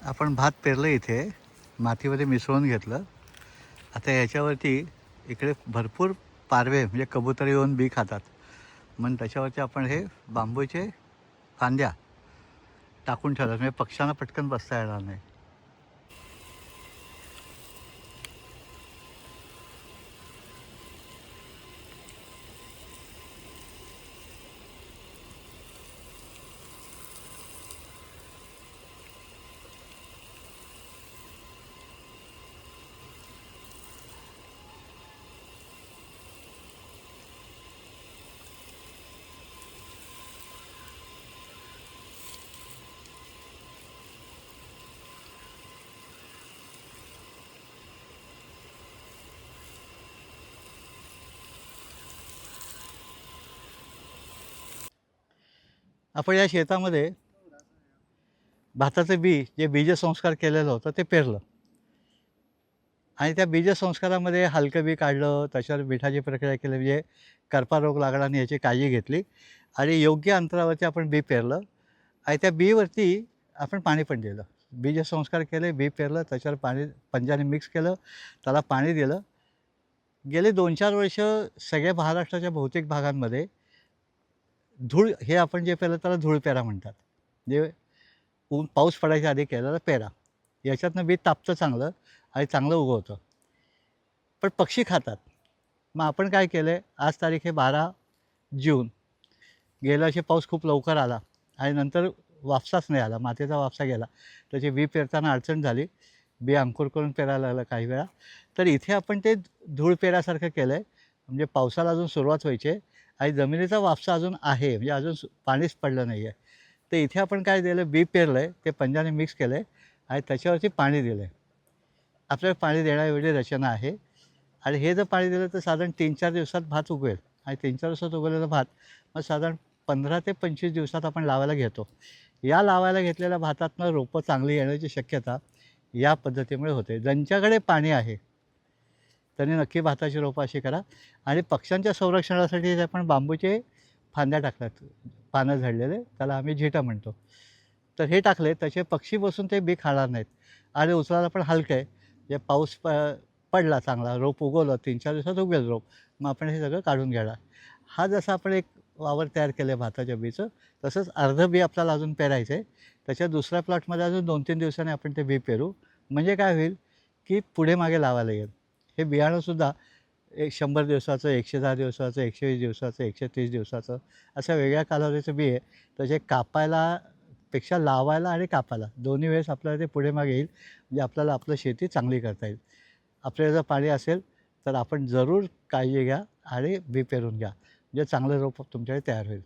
आपण भात पेरलं इथे, मातीमध्ये मिसळून घेतलं. आता ह्याच्यावरती इकडे भरपूर पारवे म्हणजे कबूतर येऊन बी खातात, म्हणून त्याच्यावरती आपण हे बांबूचे फांद्या टाकून ठेवतात, म्हणजे पक्ष्यांना पटकन बसता येणार नाही. आपण या शेतामध्ये भाताचं बी जे बीजसंस्कार केलेलं होतं ते पेरलं आणि त्या बीजसंस्कारामध्ये हलकं बी काढलं, त्याच्यावर मिठाची प्रक्रिया केली, म्हणजे करपा रोग लागला नाही याची काळजी घेतली आणि योग्य अंतरावरती आपण बी पेरलं आणि त्या बीवरती आपण पाणी पण दिलं. बीजसंस्कार केले, बी पेरलं, त्याच्यावर पाणी पंजाने मिक्स केलं, त्याला पाणी दिलं. गेले 2-4 वर्ष सगळ्या महाराष्ट्राच्या बहुतेक भागांमध्ये धूळ हे आपण जे पेरलं त्याला धूळ पेरा म्हणतात. म्हणजे पाऊस पडायच्या आधी केलेला पेरा. याच्यातनं बी तापतं चांगलं आणि चांगलं उगवतं. पण पक्षी खातात. मग आपण काय केलं आहे, आज तारीख आहे 12 जून. गेल्या वर्षी पाऊस खूप लवकर आला आणि नंतर वापसाच नाही आला, मातीचा वापसा गेला. त्याची बी पेरताना अडचण झाली. बी अंकुर करून पेरायला लागलं काही वेळा. तर इथे आपण ते धूळ पेरासारखं केलं आहे, म्हणजे पावसाला अजून सुरुवात व्हायची आहे आणि जमिनीचा वापसा अजून आहे, म्हणजे अजून पाणीच पडलं नाही आहे. तर इथे आपण काय दिलं, बी पेरलं आहे, ते पंजाने मिक्स केलं आहे आणि त्याच्यावरती पाणी दिलं आहे. आपल्याला पाणी देण्याएवढी रचना आहे आणि हे जर पाणी दिलं तर साधारण 3-4 दिवसात भात उगवेल आणि 3-4 दिवसात उगवलेला भात मग साधारण 15 ते 25 दिवसात आपण लावायला घेतो. या लावायला घेतलेल्या भातातनं रोपं चांगली येण्याची शक्यता या पद्धतीमुळे होते. ज्यांच्याकडे पाणी आहे त्यांनी नक्की भाताची रोपं अशी करा आणि पक्ष्यांच्या संरक्षणासाठी आपण बांबूचे फांद्या टाकल्यात, पानं झडलेले, त्याला आम्ही झिटा म्हणतो. तर हे टाकले त्याचे पक्षी बसून ते बी खाणार नाहीत आणि उचलायला पण हलकं आहे. जे पाऊस पडला चांगला, रोप उगवलं, 3-4 दिवसात उगवेल रोप, मग आपण हे सगळं काढून घेणार. हा जसा आपण एक वावर तयार केलं आहे भाताच्या बीचं, तसंच अर्धं बी आपल्याला अजून पेरायचं आहे. त्याच्या दुसऱ्या प्लॉटमध्ये अजून 2-3 दिवसांनी आपण ते बी पेरू. म्हणजे काय होईल की पुढे मागे लावायला येईल. हे बियाणंसुद्धा 100 दिवसाचं, 110 दिवसाचं, 120 दिवसाचं, 130 दिवसाचं अशा वेगळ्या कालावधीचं बी आहे. त्याचे कापायला पेक्षा लावायला आणि कापायला दोन्ही वेळेस आपल्याला ते पुढे मागे येईल, म्हणजे आपल्याला आपलं शेती चांगली करता येईल. आपल्याला जर पाणी असेल तर आपण जरूर काळजी घ्या आणि बी पेरून घ्या, म्हणजे चांगलं रोप तुमच्याकडे तयार होईल.